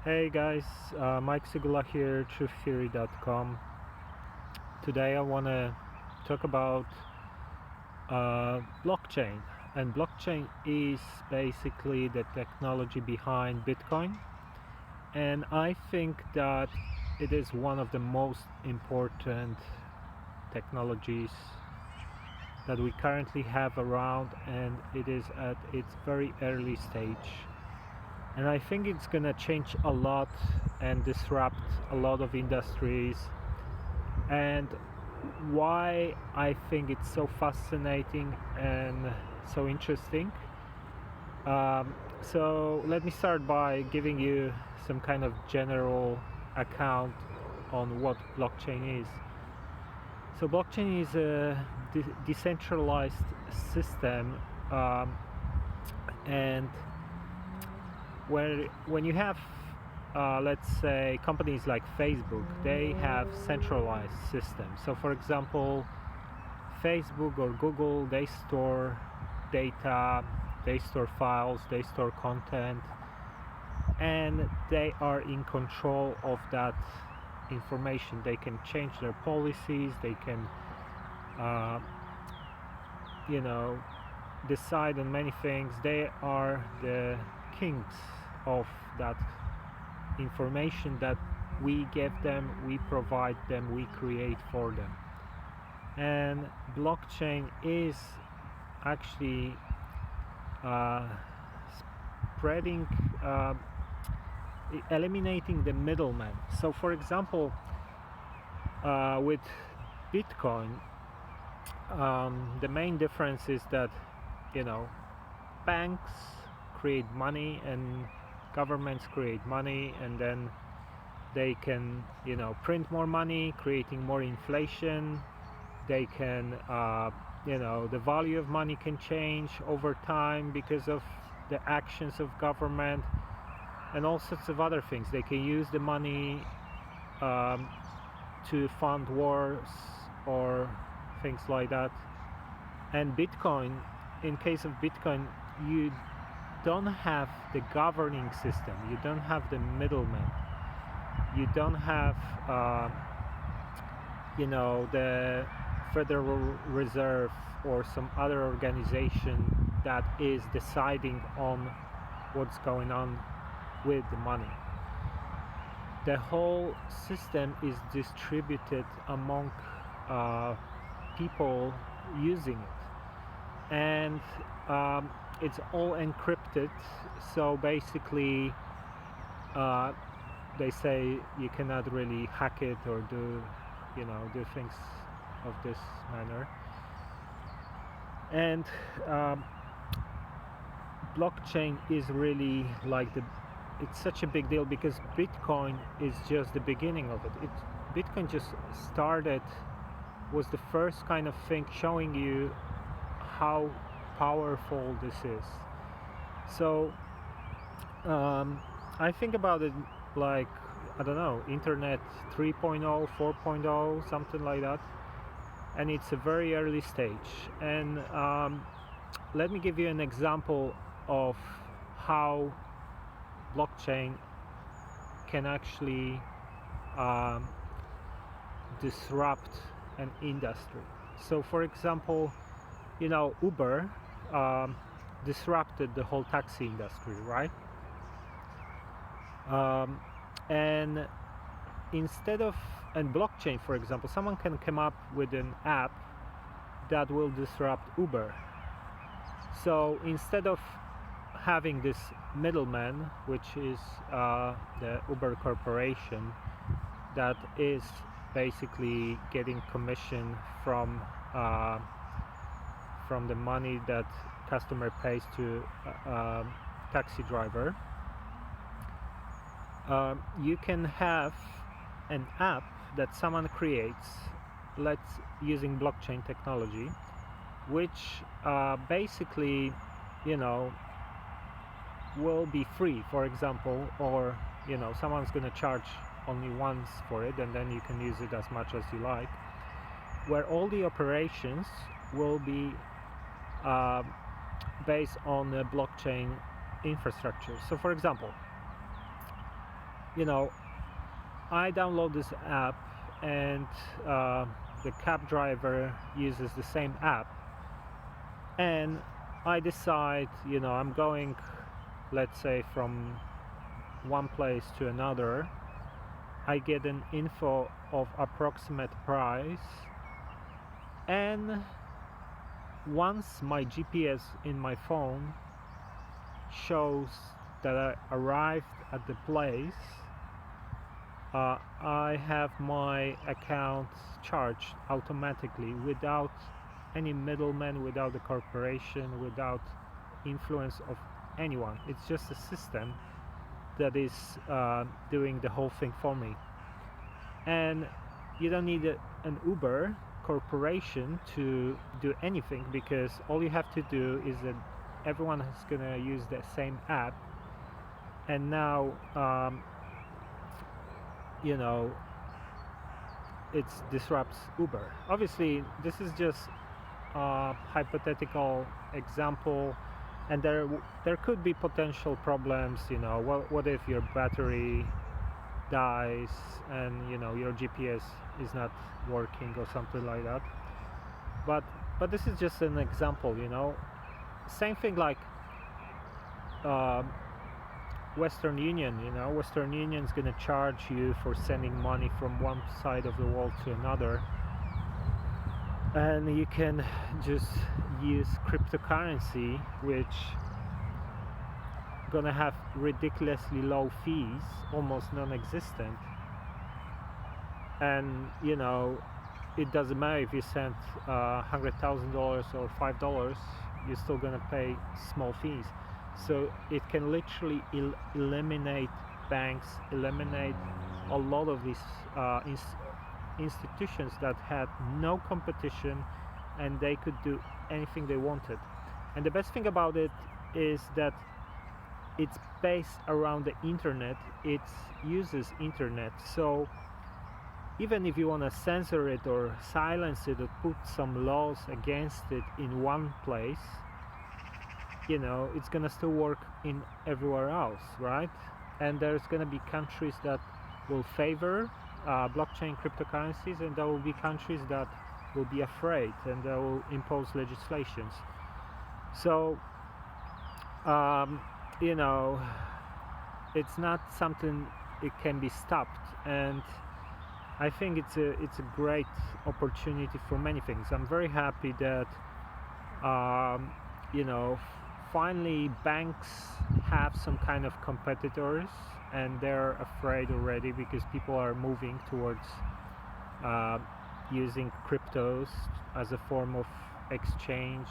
Hey guys, Mike Sigula here, truththeory.com. Today I want to talk about blockchain. And blockchain is basically the technology behind Bitcoin. And I think that it is one of the most important technologies that we currently have around, and it is at its very early stage. And I think it's gonna change a lot and disrupt a lot of industries. And why I think it's so fascinating and so interesting. So let me start by giving you some kind of general account on what blockchain is. So blockchain is a decentralized system, and when you have let's say companies like Facebook, they have centralized systems. So for example, Facebook or Google, they store data, they store files, they store content, and they are in control of that information. They can change their policies, they can decide on many things. They are the kings of that information that we give them, we provide them, we create for them. And blockchain is actually spreading, eliminating the middleman. So for example, with Bitcoin, the main difference is that banks create money and governments create money, and then they can print more money, creating more inflation. They can the value of money can change over time because of the actions of government and all sorts of other things. They can use the money to fund wars or things like that. And Bitcoin, in case of Bitcoin, you don't have the governing system, you don't have the middleman, you don't have the Federal Reserve or some other organization that is deciding on what's going on with the money. The whole system is distributed among people using it, and it's all encrypted. So basically they say you cannot really hack it or do things of this manner. And blockchain is really like it's such a big deal because Bitcoin is just the beginning of it. Bitcoin just started, was the first kind of thing showing you how powerful this is. So I think about it like, I don't know, internet 3.0, 4.0, something like that. And it's a very early stage. And let me give you an example of how blockchain can actually disrupt an industry. So for example, Uber disrupted the whole taxi industry, right? And blockchain, for example, someone can come up with an app that will disrupt Uber. So instead of having this middleman, which is the Uber corporation, that is basically getting commission from the money that customer pays to taxi driver, you can have an app that someone creates, using blockchain technology, which basically will be free, for example, or someone's going to charge only once for it, and then you can use it as much as you like, where all the operations will be based on the blockchain infrastructure. So for example, you know, I download this app, and the cab driver uses the same app, and I decide, I'm going, let's say, from one place to another. I get an info of approximate price, and once my GPS in my phone shows that I arrived at the place, I have my account charged automatically without any middleman, without a corporation, without influence of anyone. It's just a system that is doing the whole thing for me. And you don't need an Uber corporation to do anything, because all you have to do is that everyone is going to use the same app, and now it disrupts Uber. Obviously, this is just a hypothetical example, and there could be potential problems. What if your battery dies and your GPS is not working or something like that? But this is just an example. Same thing like Western Union. Western Union is going to charge you for sending money from one side of the world to another, and you can just use cryptocurrency, which gonna have ridiculously low fees, almost non-existent. And it doesn't matter if you send $100,000 or $5, you're still gonna pay small fees. So it can literally eliminate banks, eliminate a lot of these institutions that had no competition, and they could do anything they wanted. And the best thing about it is that it's based around the internet. It uses internet. So even if you want to censor it or silence it or put some laws against it in one place, it's gonna still work in everywhere else, right? And there's gonna be countries that will favor blockchain cryptocurrencies, and there will be countries that will be afraid, and they will impose legislations. So it's not something it can be stopped, and I think it's a great opportunity for many things. I'm very happy that finally banks have some kind of competitors, and they're afraid already, because people are moving towards using cryptos as a form of exchange,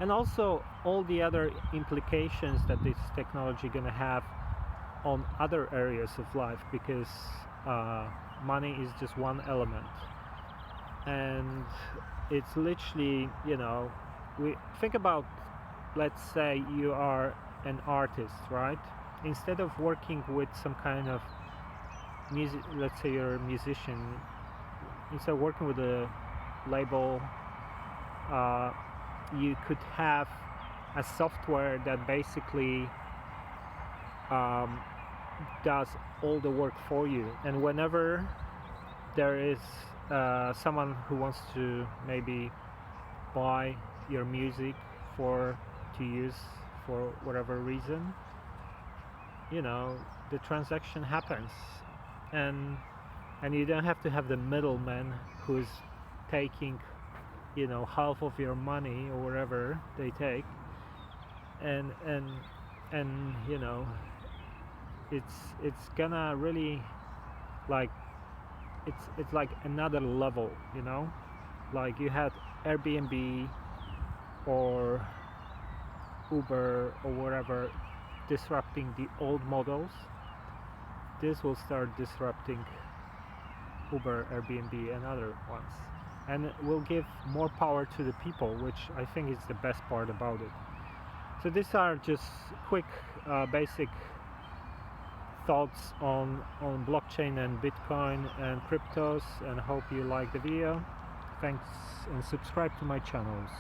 and also all the other implications that this technology gonna have on other areas of life, because money is just one element, and it's literally, we think about, let's say you are an artist, right? Instead of working with some kind of music, let's say you're a musician, instead of working with a label, you could have a software that basically does all the work for you. And whenever there is someone who wants to maybe buy your music to use for whatever reason, the transaction happens, and you don't have to have the middleman who's taking half of your money or whatever they take, and it's gonna really, like, it's like another level, like you had Airbnb or Uber or whatever disrupting the old models. This will start disrupting Uber, Airbnb, and other ones, and it will give more power to the people, which I think is the best part about it. So these are just quick basic thoughts on blockchain and Bitcoin and cryptos, and hope you like the video. Thanks, and subscribe to my channels.